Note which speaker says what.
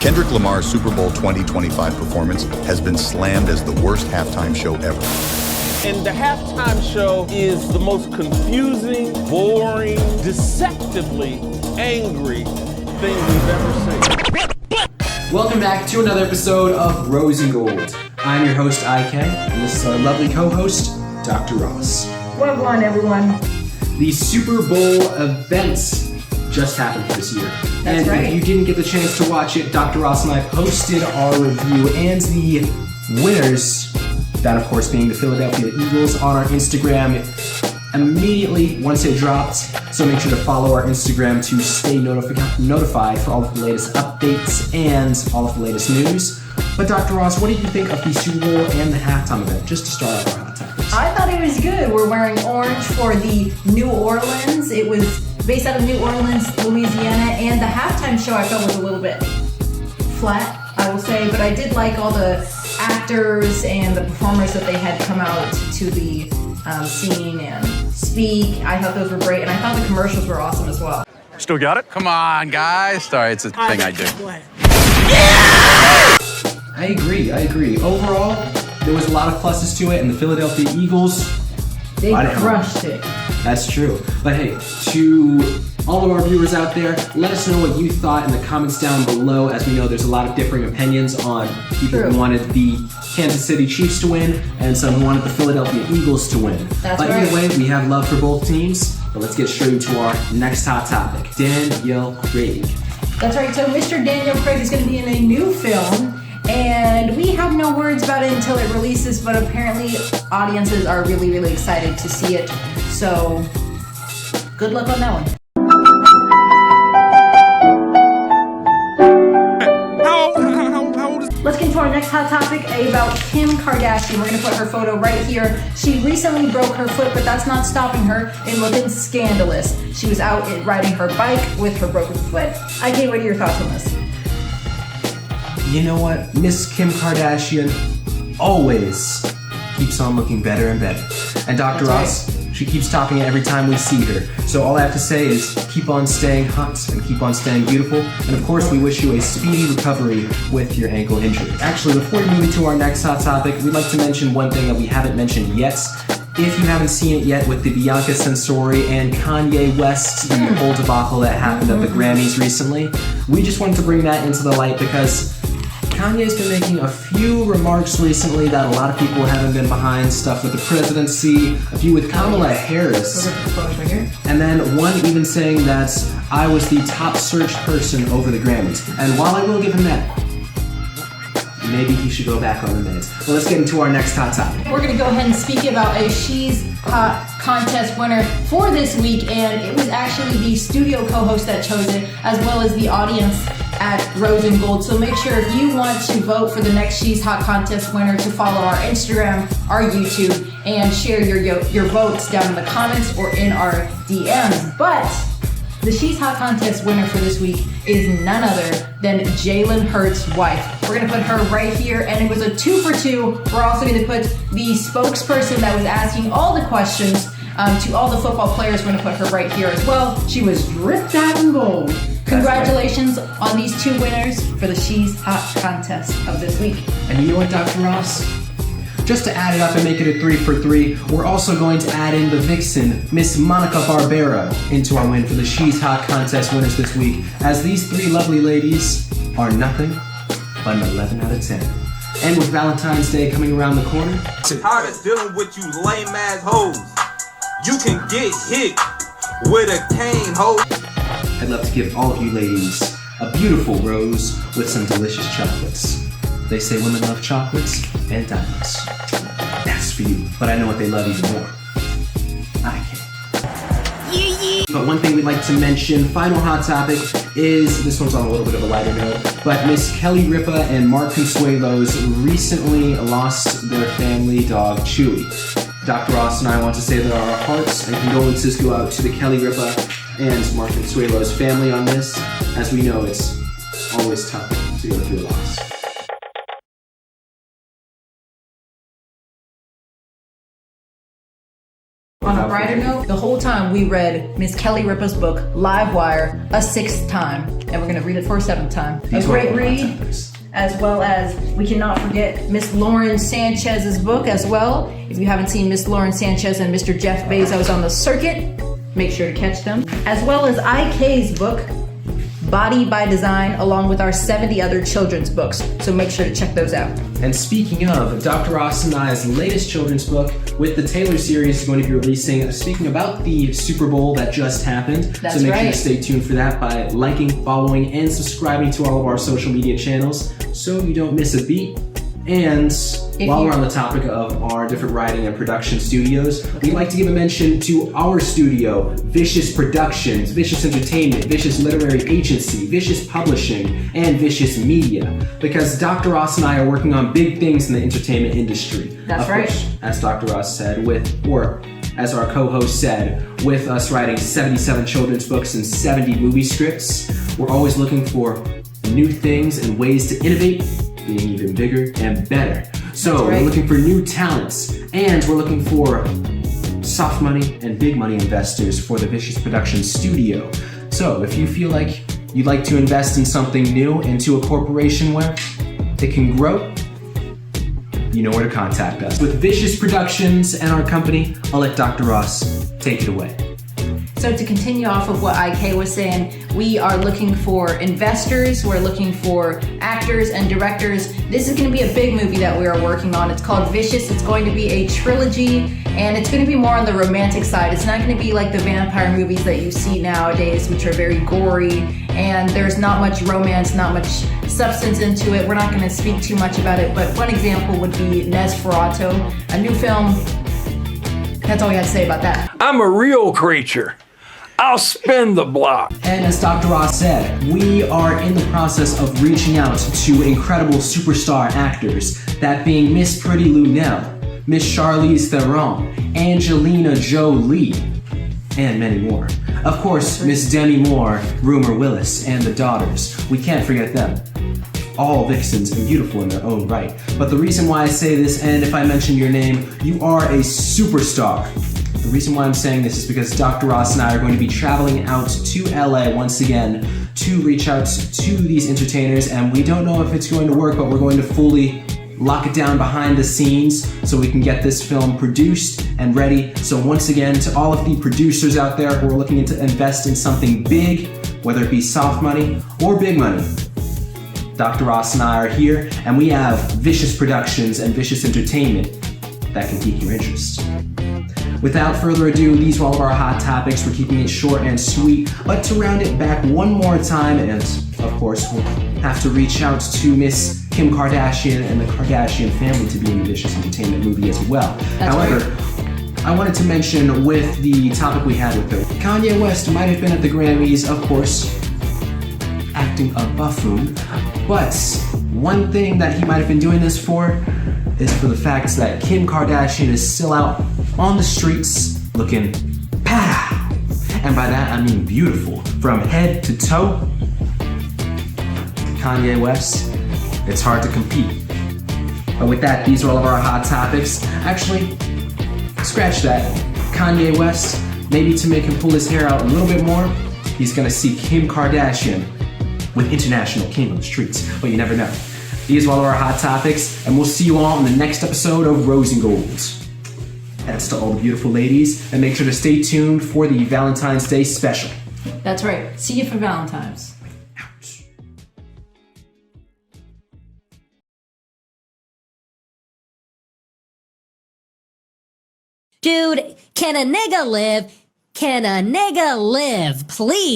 Speaker 1: Kendrick Lamar's Super Bowl 2025 performance has been slammed as the worst halftime show ever.
Speaker 2: And the halftime show is the most confusing, boring, deceptively angry thing we've ever seen.
Speaker 3: Welcome back to another episode of Rose and Gold. I'm your host, IK, and this is our lovely co-host, Dr. Ross.
Speaker 4: Well on, everyone.
Speaker 3: The Super Bowl events just happened this year.
Speaker 4: That's right.
Speaker 3: If you didn't get the chance to watch it, Dr. Ross and I posted our review and the winners, that of course being the Philadelphia Eagles, on our Instagram immediately once it dropped. So make sure to follow our Instagram to stay notified for all of the latest updates and all of the latest news. But Dr. Ross, what did you think of the Super Bowl and the halftime event, just to start off our hot topics?
Speaker 4: I thought it was good. We're wearing orange for the New Orleans. It was based out of New Orleans, Louisiana, and the halftime show I felt was a little bit flat, I will say, but I did like all the actors and the performers that they had come out to the scene and speak. I thought those were great, and I thought the commercials were awesome as well.
Speaker 5: Still got it? Come on, guys. Sorry, it's a thing I do.
Speaker 4: Go ahead.
Speaker 3: I agree. Overall, there was a lot of pluses to it, and the Philadelphia Eagles,
Speaker 4: They crushed it.
Speaker 3: That's true. But hey, to all of our viewers out there, let us know what you thought in the comments down below. As we know, there's a lot of differing opinions on people who wanted the Kansas City Chiefs to win and some who wanted the Philadelphia Eagles to win.
Speaker 4: That's
Speaker 3: but
Speaker 4: right.
Speaker 3: Either way, we have love for both teams. But let's get straight into our next hot topic, Daniel Craig.
Speaker 4: That's right. So Mr. Daniel Craig is going to be in a new film, and we have no words about it until it releases, but apparently audiences are really, really excited to see it. So good luck on that one. Let's get into our next hot topic about Kim Kardashian. We're going to put her photo right here. She recently broke her foot, but that's not stopping her in looking scandalous. She was out riding her bike with her broken foot. IK, what are your thoughts on this?
Speaker 3: You know what? Miss Kim Kardashian always keeps on looking better and better. And Dr. Ross, she keeps topping it every time we see her. So all I have to say is keep on staying hot and keep on staying beautiful. And of course, we wish you a speedy recovery with your ankle injury. Actually, before we move into our next hot topic, we'd like to mention one thing that we haven't mentioned yet. If you haven't seen it yet with the Bianca Censori and Kanye West, the whole debacle that happened at the Grammys recently, we just wanted to bring that into the light because Kanye's been making a few remarks recently that a lot of people haven't been behind, stuff with the presidency, a few with Kamala Harris, and then one even saying that I was the top searched person over the Grammys. And while I will give him that, maybe he should go back on the meds. Well, let's get into our next hot topic.
Speaker 4: We're going to go ahead and speak about a She's Hot contest winner for this week, and it was actually the studio co-host that chose it, as well as the audience at Rose and Gold. So make sure if you want to vote for the next She's Hot contest winner to follow our Instagram, our YouTube, and share your votes down in the comments or in our DMs. But the She's Hot contest winner for this week is none other than Jalen Hurts' wife. We're gonna put her right here, and it was a 2 for 2. We're also gonna put the spokesperson that was asking all the questions to all the football players. We're gonna put her right here as well. She was dripped out in gold. Congratulations on these two winners for the She's Hot contest of this week.
Speaker 3: And you know what, Dr. Ross? Just to add it up and make it a 3 for 3, we're also going to add in the vixen, Miss Monica Barbera, into our win for the She's Hot contest winners this week, as these three lovely ladies are nothing but an 11 out of 10. And with Valentine's Day coming around the corner,
Speaker 6: I'm tired of dealing with you lame ass hoes. You can get hit with a cane, ho.
Speaker 3: I'd love to give all of you ladies a beautiful rose with some delicious chocolates. They say women love chocolates and diamonds. That's for you, but I know what they love even more. I can't. But one thing we'd like to mention, final hot topic, is, this one's on a little bit of a lighter note, but Miss Kelly Ripa and Mark Consuelos recently lost their family dog, Chewy. Dr. Ross and I want to say that our hearts and condolences go out to the Kelly Ripa and Mark Consuelos family on this, as we know it's always tough to go through a loss.
Speaker 4: writer note, the whole time we read Miss Kelly Ripa's book, Livewire, a 6th time. And we're gonna read it for a 7th time. A great read, as well as we cannot forget Miss Lauren Sanchez's book as well. If you haven't seen Miss Lauren Sanchez and Mr. Jeff Bezos on the circuit, make sure to catch them. As well as IK's book, Body by Design, along with our 70 other children's books. So make sure to check those out.
Speaker 3: And speaking of, Dr. Ross and I's latest children's book with the Taylor series is going to be releasing, speaking about the Super Bowl that just happened.
Speaker 4: That's
Speaker 3: so make sure
Speaker 4: right.
Speaker 3: to stay tuned for that by liking, following, and subscribing to all of our social media channels so you don't miss a beat. And while we're on the topic of our different writing and production studios, we'd like to give a mention to our studio, Vicious Productions, Vicious Entertainment, Vicious Literary Agency, Vicious Publishing, and Vicious Media. Because Dr. Ross and I are working on big things in the entertainment industry.
Speaker 4: That's right.
Speaker 3: Course, as Dr. Ross said, as our co-host said, with us writing 77 children's books and 70 movie scripts, we're always looking for new things and ways to innovate, being even bigger and better. So we're looking for new talents, and we're looking for soft money and big money investors for the Vicious Productions studio. So if you feel like you'd like to invest in something new, into a corporation where it can grow, you know where to contact us. With Vicious Productions and our company, I'll let Dr. Ross take it away.
Speaker 4: So to continue off of what IK was saying, we are looking for investors, we're looking for actors and directors. This is going to be a big movie that we are working on. It's called Vicious. It's going to be a trilogy, and it's going to be more on the romantic side. It's not going to be like the vampire movies that you see nowadays, which are very gory, and there's not much romance, not much substance into it. We're not going to speak too much about it, but one example would be Nosferatu, a new film. That's all we have to say about that.
Speaker 7: I'm a real creature. I'll spin the block.
Speaker 3: And as Dr. Ross said, we are in the process of reaching out to incredible superstar actors, that being Miss Pretty Lunel, Miss Charlize Theron, Angelina Jolie, and many more. Of course, Miss Demi Moore, Rumor Willis, and the daughters. We can't forget them. All vixens and beautiful in their own right. But the reason why I say this, and if I mention your name, you are a superstar. The reason why I'm saying this is because Dr. Ross and I are going to be traveling out to LA once again to reach out to these entertainers, and we don't know if it's going to work, but we're going to fully lock it down behind the scenes so we can get this film produced and ready. So once again, to all of the producers out there who are looking to invest in something big, whether it be soft money or big money, Dr. Ross and I are here, and we have Vicious Productions and Vicious Entertainment that can pique your interest. Without further ado, these are all of our hot topics. We're keeping it short and sweet, but to round it back one more time, and of course, we'll have to reach out to Miss Kim Kardashian and the Kardashian family to be in the Vicious Entertainment movie as well. However, I wanted to mention with the topic we had with her, Kanye West might have been at the Grammys, of course, acting a buffoon, but one thing that he might have been doing this for is for the fact that Kim Kardashian is still out on the streets looking pow, and by that I mean beautiful from head to toe. Kanye West, it's hard to compete. But with that, these are all of our hot topics. Actually, scratch that. Kanye West, maybe to make him pull his hair out a little bit more, he's gonna see Kim Kardashian with International King on the streets, but you never know. These are all of our hot topics, and we'll see you all in the next episode of Rose and Gold. That's to all the beautiful ladies, and make sure to stay tuned for the Valentine's Day special.
Speaker 4: That's right. See you for Valentine's.
Speaker 3: Ouch.
Speaker 8: Dude, can a nigga live? Can a nigga live, please?